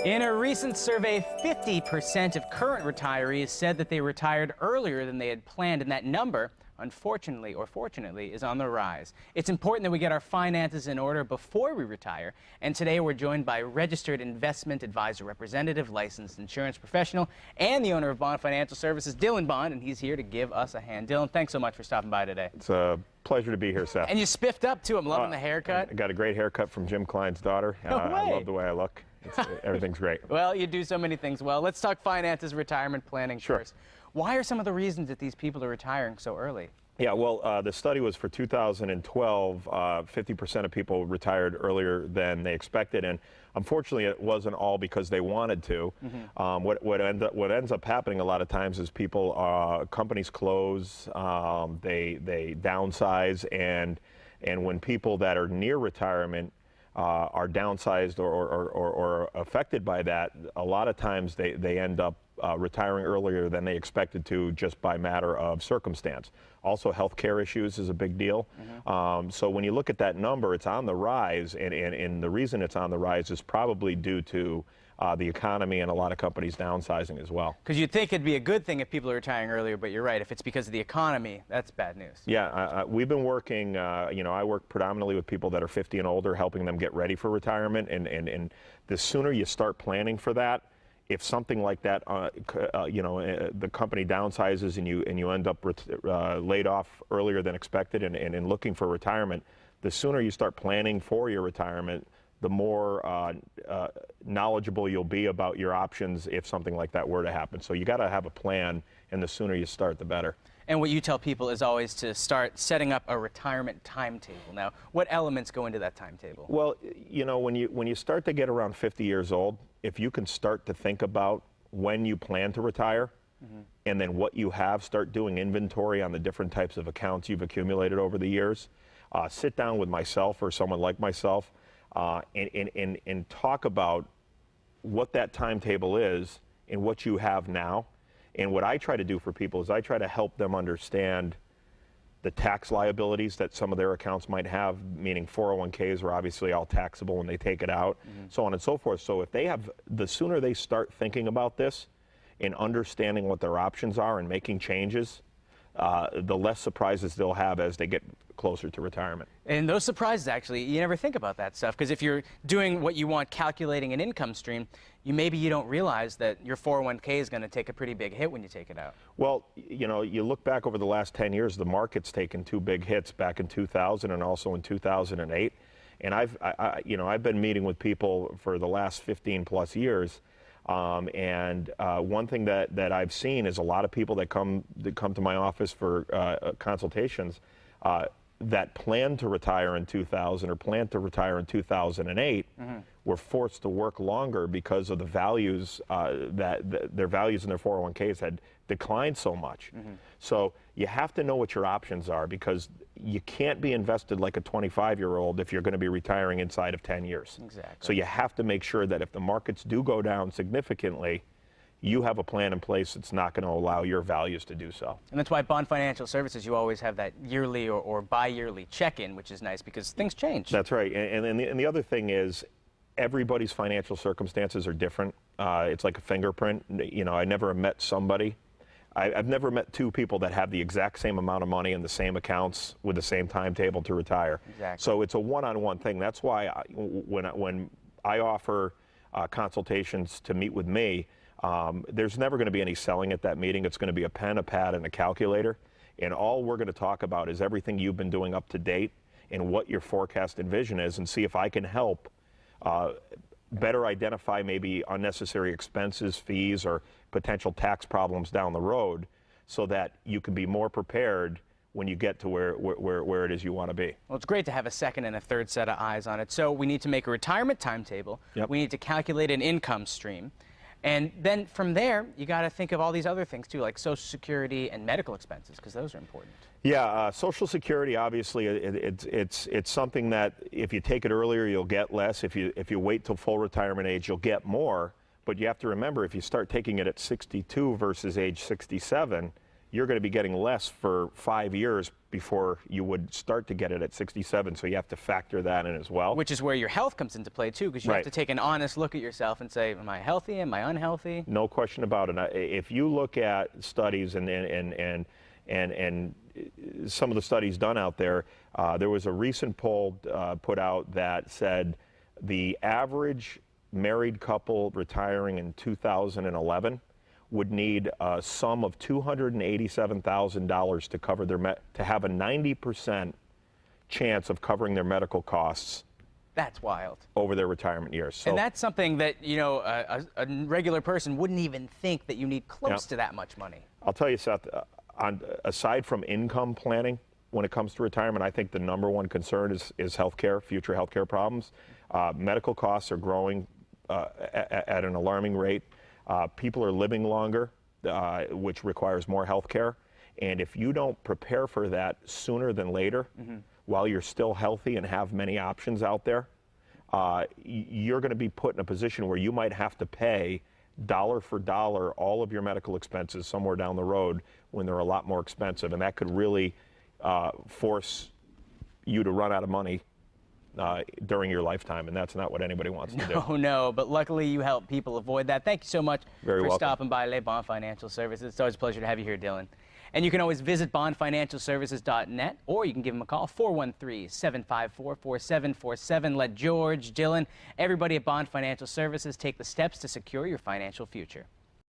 In a recent survey, 50% of current retirees said that they retired earlier than they had planned, and that number, unfortunately or fortunately, is on the rise. It's important that we get our finances in order before we retire, and today we're joined by registered investment advisor representative, licensed insurance professional, and the owner of Bond Financial Services, Dylan Bond, and he's here to give us a hand. Dylan, thanks so much for stopping by today. It's a pleasure to be here, Seth. And you spiffed up, too. I'm loving the haircut. I got a great haircut from Jim Klein's daughter. No way. I love the way I look. Everything's great. Well, you do so many things well. Let's talk finances, retirement planning first. Why are some of the reasons that these people are retiring so early? Yeah, well, the study was for 2012. 50% of people retired earlier than they expected, and unfortunately, it wasn't all because they wanted to. What ends up happening a lot of times is companies close, they downsize, and when people that are near retirement are downsized or affected by that, a lot of times they end up retiring earlier than they expected to just by matter of circumstance. Also, health care issues is a big deal. So when you look at that number, it's on the rise, and the reason it's on the rise is probably due to the economy and a lot of companies downsizing as well. Because you'd think it'd be a good thing if people are retiring earlier, but you're right. If it's because of the economy, that's bad news. Yeah, we've been working, I work predominantly with people that are 50 and older, helping them get ready for retirement, and the sooner you start planning for that, if something like that, the company downsizes and you end up laid off earlier than expected and looking for retirement, the sooner you start planning for your retirement, the more knowledgeable you'll be about your options if something like that were to happen. So you got to have a plan, and the sooner you start, the better. And what you tell people is always to start setting up a retirement timetable. Now, what elements go into that timetable? Well, when you start to get around 50 years old, if you can start to think about when you plan to retire, and then what you have, start doing inventory on the different types of accounts you've accumulated over the years. Sit down with myself or someone like myself and talk about what that timetable is and what you have now. And what I try to do for people is I try to help them understand the tax liabilities that some of their accounts might have, meaning 401ks are obviously all taxable when they take it out, so on and so forth. So if the sooner they start thinking about this and understanding what their options are and making changes, the less surprises they'll have as they get closer to retirement. And those surprises, actually, you never think about that stuff, because if you're doing what you want, calculating an income stream, maybe you don't realize that your 401k is going to take a pretty big hit when you take it out. Well, you look back over the last 10 years, the market's taken two big hits back in 2000 and also in 2008. And I've been meeting with people for the last 15 plus years. One thing that I've seen is a lot of people that come to my office for consultations that plan to retire in 2000 or plan to retire in 2008 were forced to work longer because of the values their values in their 401ks had declined so much. So you have to know what your options are, because you can't be invested like a 25-year-old if you're going to be retiring inside of 10 years. Exactly. So you have to make sure that if the markets do go down significantly, you have a plan in place that's not going to allow your values to do so. And that's why Bond Financial Services, you always have that yearly or bi-yearly check-in, which is nice because things change. That's right. And the other thing is, everybody's financial circumstances are different. It's like a fingerprint. I never met somebody. I've never met two people that have the exact same amount of money in the same accounts with the same timetable to retire. Exactly. So it's a one-on-one thing. That's why when I offer consultations to meet with me, there's never going to be any selling at that meeting. It's going to be a pen, a pad, and a calculator. And all we're going to talk about is everything you've been doing up to date and what your forecast and vision is, and see if I can help better identify maybe unnecessary expenses, fees, or potential tax problems down the road, so that you can be more prepared when you get to where it is you want to be. Well, it's great to have a second and a third set of eyes on it. So we need to make a retirement timetable. Yep. We need to calculate an income stream. And then from there, you got to think of all these other things too, like Social Security and medical expenses, because those are important. Yeah, Social Security, obviously, it's something that if you take it earlier, you'll get less. If you wait till full retirement age, you'll get more. But you have to remember, if you start taking it at 62 versus age 67, you're going to be getting less for 5 years before you would start to get it at 67. So you have to factor that in as well. Which is where your health comes into play, too, because you have Right. to take an honest look at yourself and say, am I healthy? Am I unhealthy? No question about it. If you look at studies and some of the studies done out there, there was a recent poll put out that said the average married couple retiring in 2011 would need a sum of $287,000 to cover to have a 90% chance of covering their medical costs That's wild. over their retirement years. So, And that's something that, you know, a regular person wouldn't even think that you need close to that much money. I'll tell you, Seth, aside from income planning, when it comes to retirement, I think the number one concern is healthcare, future healthcare problems. Medical costs are growing at an alarming rate. People are living longer, which requires more healthcare. And if you don't prepare for that sooner than later, while you're still healthy and have many options out there, you're going to be put in a position where you might have to pay dollar for dollar all of your medical expenses somewhere down the road when they're a lot more expensive. And that could really force you to run out of money during your lifetime, and that's not what anybody wants to do. Oh, no, but luckily you help people avoid that. Thank you so much Very for welcome. stopping by Les Bond Financial Services. It's always a pleasure to have you here, Dylan. And you can always visit bondfinancialservices.net, or you can give them a call, 413-754-4747. Let George, Dylan, everybody at Bond Financial Services take the steps to secure your financial future.